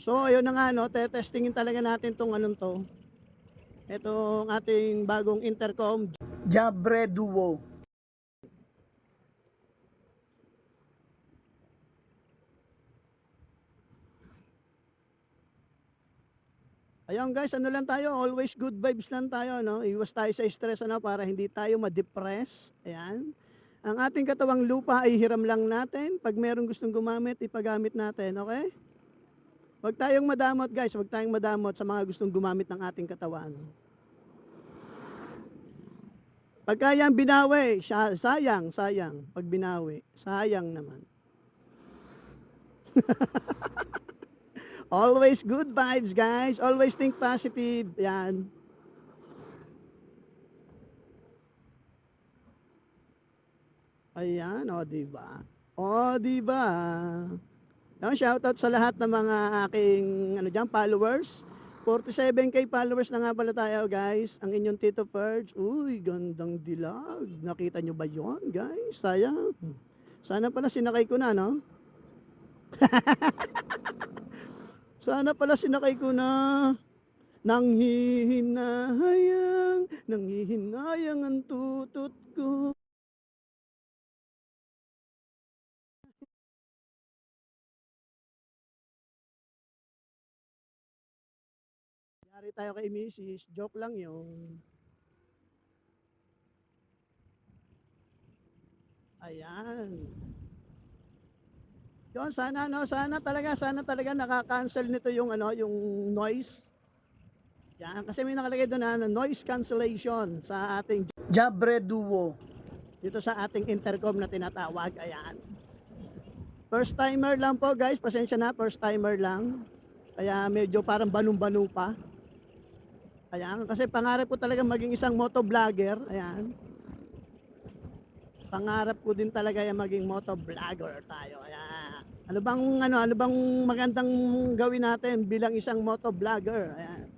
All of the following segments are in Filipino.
So ayun na nga no, testingin talaga natin tong anong to. Itong ating bagong intercom, Jabre Duo. Ayun guys, ano lang tayo, always good vibes lang tayo, no? Iwas tayo sa stress, ano, para hindi tayo ma-depress. Ayan. Ang ating katawang lupa ay hiram lang natin. Pag merong gustong gumamit, ipagamit natin, okay? Huwag tayong madamot guys, huwag tayong madamot sa mga gustong gumamit ng ating katawan. Pag kayang binawi, sayang, sayang. Pag binawi, sayang naman. Always good vibes guys, always think positive. Yan. Ayan, o, di ba? O, di ba? Yan, shoutout sa lahat ng mga aking ano diyan, followers. 47K followers na nga pala tayo, guys. Ang inyong Tito Ferg. Uy, gandang dilag. Nakita nyo ba yon, guys? Sayang. Sana pala sinakay ko na, no? Sana pala sinakay ko na. Nanghihinayang ang tutot ko. Yari tayo kay Mrs. Joke lang yun. Ayan. Yun, sana no, sana talaga nakaka-cancel nito yung ano, yung noise. Yan, kasi may nakalagay doon na noise cancellation sa ating Jabre Duo. Dito sa ating intercom na tinatawag. Ayan. First timer lang po guys, pasensya na, first timer lang. Kaya medyo parang banong-bano pa. Ayan, kasi pangarap ko talaga maging isang motovlogger. Ayan. Pangarap ko din talaga yung maging motovlogger tayo. Ayan. Ano bang magandang gawin natin bilang isang motovlogger? Ayan.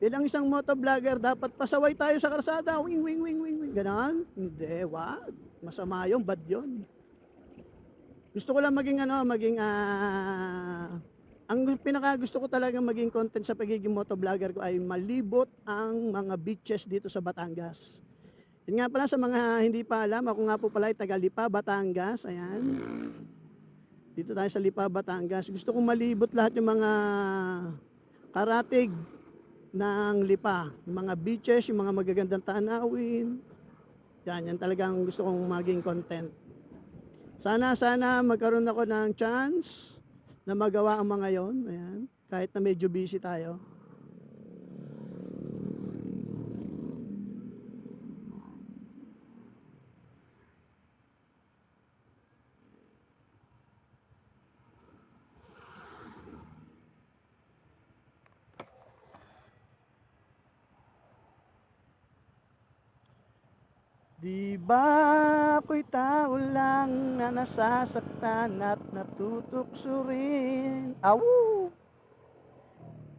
Bilang isang motovlogger, dapat pasaway tayo sa kalsada. Wing, wing, wing, wing, wing. Ganon? Hindi, wag. Masama yun, bad yun. Gusto ko lang maging ano, maging ang pinaka gusto ko talaga maging content sa pagiging motovlogger ko ay malibot ang mga beaches dito sa Batangas. Yun nga pala sa mga hindi pa alam, ako nga po pala ay taga Lipa, Batangas. Ayan. Dito tayo sa Lipa, Batangas. Gusto kong malibot lahat yung mga karatig ng Lipa. Yung mga beaches, yung mga magagandang tanawin. Yan talagang gusto kong maging content. Sana magkaroon ako ng chance na magawa ang mga yon. Ayan. Kahit na medyo busy tayo. Di ba ako'y tao lang na nasasaktan at natutukso rin. Awu!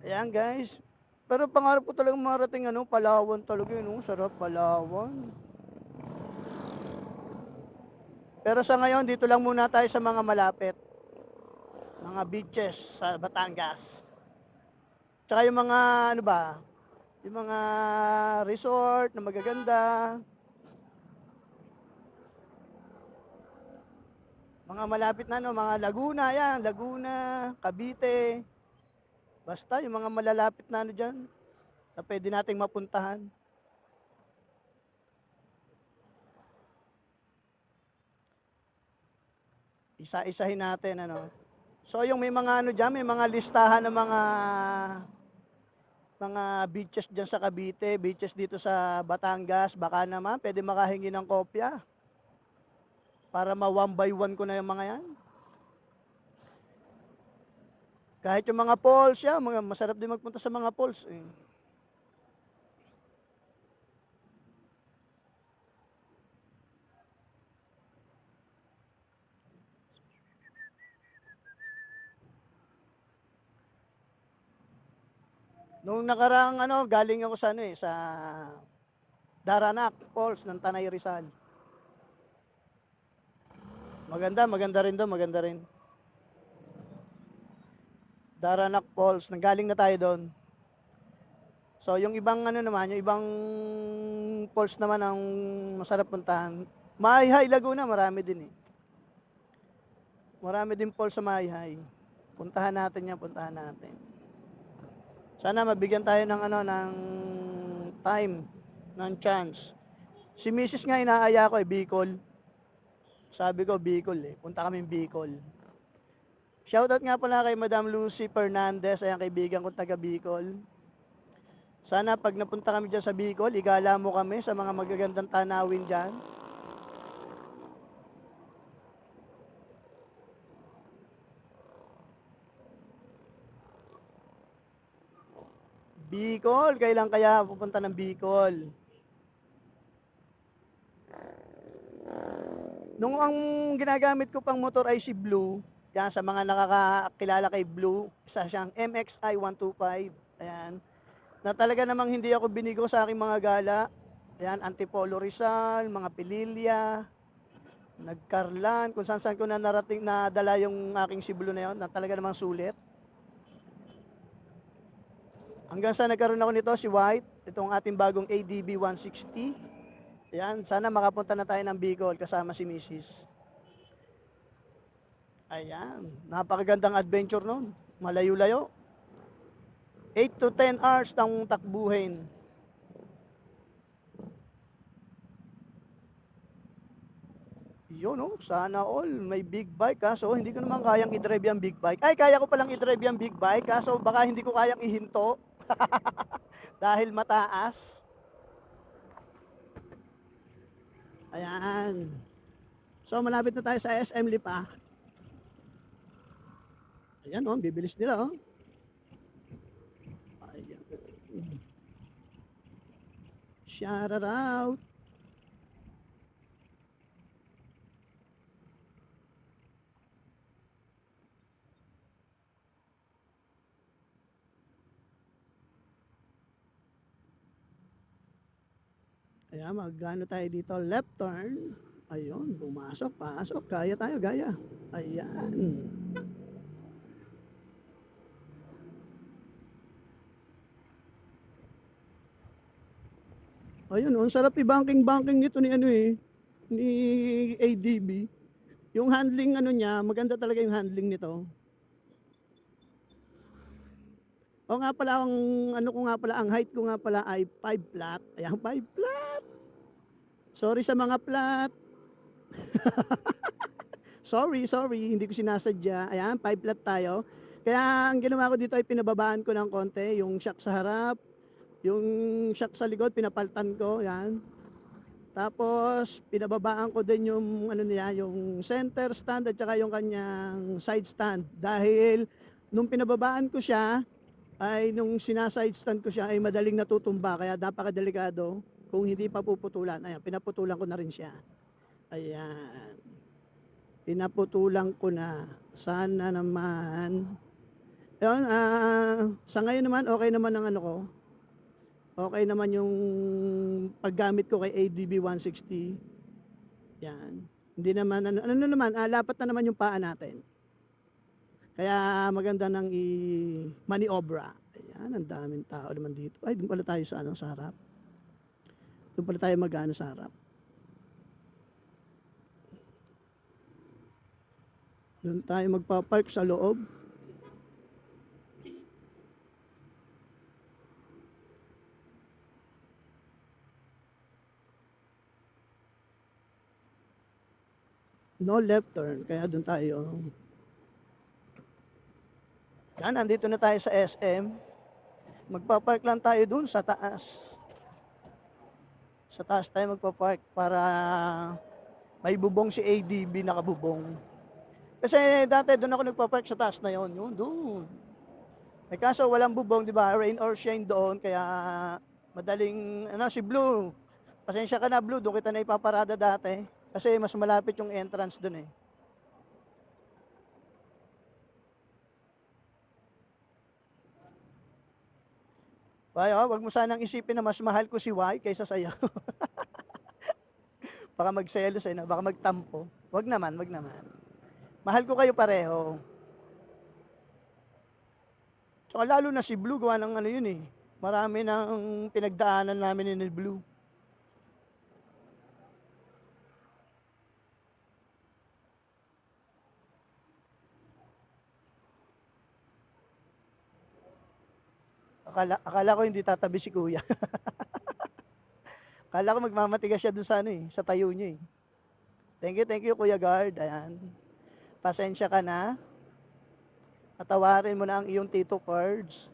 Ayan guys. Pero pangarap ko talagang marating ano, Palawan talaga yun. Oh. Sarap Palawan. Pero sa ngayon, dito lang muna tayo sa mga malapit. Mga beaches sa Batangas. Tsaka yung mga ano ba, yung mga resort na magaganda. Mga malapit na no, mga Laguna yan, Laguna, Cavite. Basta yung mga malalapit na ano dyan, na pwede nating mapuntahan. Isa-isahin natin ano. So yung may mga ano dyan, may mga listahan ng mga beaches dyan sa Cavite, beaches dito sa Batangas, baka naman pwede makahingi ng kopya para ma one by one ko na yung mga yan. Kahit yung mga falls, yan, mga, masarap din magpunta sa mga falls. Eh. Nung nakaraang ano, galing ako sa ano eh, sa Daranak Falls ng Tanay Rizal. Maganda, maganda rin doon, maganda rin. Daranac Falls, nanggaling na tayo doon. So yung ibang ano naman, yung ibang falls naman ang masarap puntahan. Maayhay, Laguna, marami din eh. Marami din falls sa Maayhay. Puntahan natin yan, puntahan natin. Sana mabigyan tayo ng ano, ng time, ng chance. Si Mrs. nga inaaya ko eh, Bicol. Sabi ko Bicol eh, punta kami Bicol. Shoutout nga pala kay Madam Lucy Fernandez, ayan kaibigan ko taga Bicol. Sana pag napunta kami dyan sa Bicol, igala mo kami sa mga magagandang tanawin dyan. Bicol, kailan kaya pupunta ng Bicol? Nung ang ginagamit ko pang motor ay si Blue, yan sa mga nakakakilala kay Blue, isa siyang MXI 125, ayan, na talaga namang hindi ako binigo sa aking mga gala. Ayan, Antipolo Rizal, mga Pililya, Nagkarlan, kung saan saan ko na narating na dala yung aking si Blue na yun, na talaga namang sulit. Hanggang sa nagkaroon ako nito, si White, itong ating bagong ADB 160. Ayan, sana makapunta na tayo ng Bicol kasama si Mrs. Ayan, napakagandang adventure nun. Malayo-layo. 8 to 10 hours tang takbuhin. Yun oh, sana all. May big bike kaso hindi ko naman kayang i-drive yung big bike. Ay, kaya ko palang i-drive yung big bike kaso baka hindi ko kayang ihinto dahil mataas. Ayan. So malapit na tayo sa SM Lipa. Ayan oh, bibilis nila oh. Ayan. Shout out. Ayan, magano tayo dito, left turn. Ayun, pumasok, pasok. Gaya tayo, gaya. Ayan. Ayun, oh, ang sarap i-banking-banking nito ni ano eh, ni ADB. Yung handling ano niya, maganda talaga yung handling nito. O nga pala, ang ano ko nga pala, ang height ko nga pala ay 5 flat. Ayan, 5 flat. Sorry sa mga flat. Sorry, hindi ko sinasadya. Ayan, 5 flat tayo. Kaya ang ginawa ko dito ay pinababaan ko ng konti, yung shock sa harap, yung shock sa likod, pinapaltan ko, yan. Tapos, pinababaan ko din yung, ano niya, yung center stand at saka yung kanyang side stand. Dahil, nung pinababaan ko siya, ay nung sinaside stand ko siya, ay madaling natutumba. Kaya napakadelikado kung hindi pa puputulan. Ayan, pinaputulan ko na rin siya. Ayan. Pinaputulan ko na. Sana naman. Ayun, sa ngayon naman, okay naman ang ano ko. Okay naman yung paggamit ko kay ADB 160. Yan. Hindi naman, ano naman, lapat na naman yung paa natin. Kaya maganda nang i-maniobra. Ayan, ang daming tao naman dito. Ay, doon pala tayo sa, ano, sa harap. Doon pala tayo mag-ano sa harap. Doon tayo magpa-park sa loob. No left turn, kaya doon tayo. Yan, nandito na tayo sa SM. Magpa-park lang tayo doon sa taas. Sa taas tayo magpa-park para may bubong si ADB nakabubong. Kasi dati doon ako nagpa-park sa taas na yon, yun doon. Eh kaso walang bubong, di ba? Rain or shine doon, kaya madaling, ano, si Blue. Pasensya ka na, Blue, doon kita na ipaparada dati. Kasi mas malapit yung entrance doon eh. Ay, oh, wag mo sanang isipin na mas mahal ko si Y kaysa sa'yo. Baka magselos eh, no? Baka magtampo. Wag naman, wag naman. Mahal ko kayo pareho. Tsaka lalo na si Blue gawa ng ano yun, eh, marami ng pinagdaanan namin ni Blue. Akala ko hindi tatabi si kuya. Akala ko magmamatigas siya dun sa ano, eh, sa tayo niya, eh. Thank you Kuya Guard, ayan. Pasensya ka na, patawarin mo na ang iyong Tito Cards.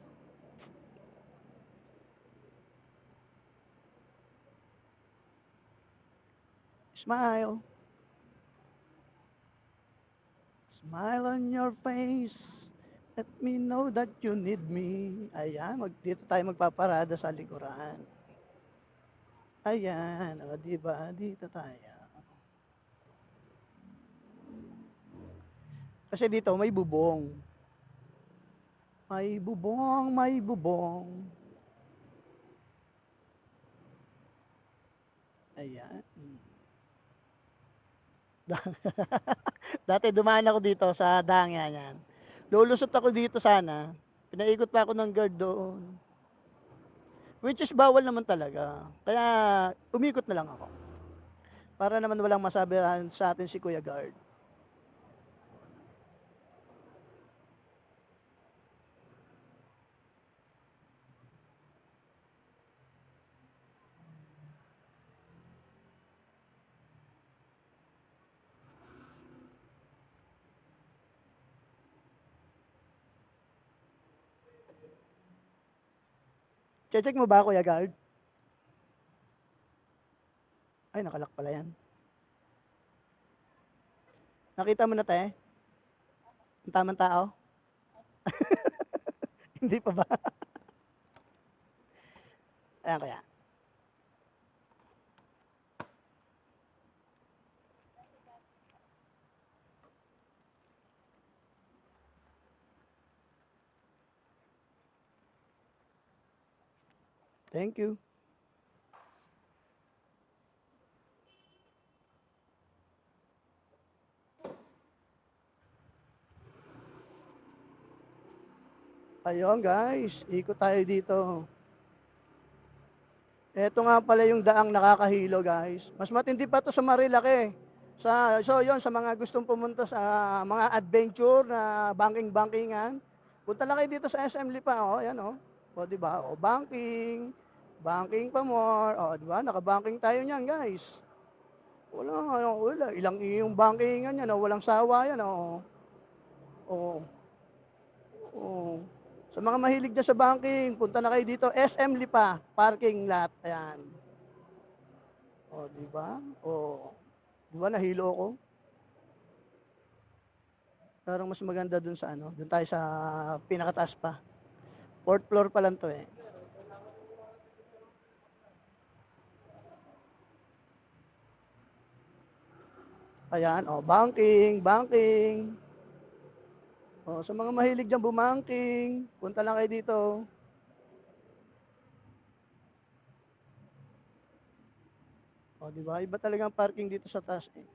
Smile. Smile on your face. Let me know that you need me. Ayan, dito tayo magpaparada sa likuran. Ayan, o di ba? Dito tayo. Kasi dito may bubong. May bubong, may bubong. Ayan. Dati dumaan ako dito sa dangyan yan. Lulusot ako dito sana. Pinaikot pa ako ng guard doon. Which is bawal naman talaga. Kaya umikot na lang ako. Para naman walang masabihan sa atin si Kuya Guard. Check mo ba Kuya Guard? Ay, nakalak pala yan. Nakita mo na te? Ang tamang tao? Hindi pa ba? Ayan kaya. Thank you. Ayun guys, ikot tayo dito. Ito nga pala yung daang nakakahilo guys. Mas matindi pa to sa Marilake. So yon sa mga gustong pumunta sa mga adventure na banking-bankingan, punta lang kayo dito sa SM Lipa, oh, ayan oh. O di ba? O banking, banking pa more. O di ba? Naka-banking tayo niyan, guys. Wala, ilang iyong bankingan yan, oh, walang sawa yan, oh. Oh, oh. Sa mga mahilig dyan sa banking, punta na kayo dito, SM Lipa, parking lot. Ayan. O, di ba? O, di ba nahilo ako? Parang mas maganda dun sa ano, dun tayo sa pinakataas pa. Fourth floor pa lang to eh. Ayan, oh, banking, banking. Oh, sa mga mahilig dyan bumanking, punta lang kayo dito. O, di ba? Iba talaga ang parking dito sa taas eh.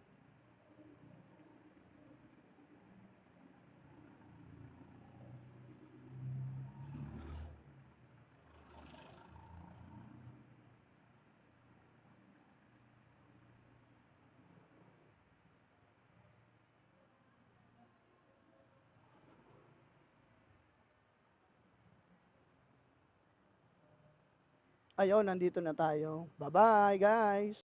Ayun, nandito na tayo. Bye-bye, guys.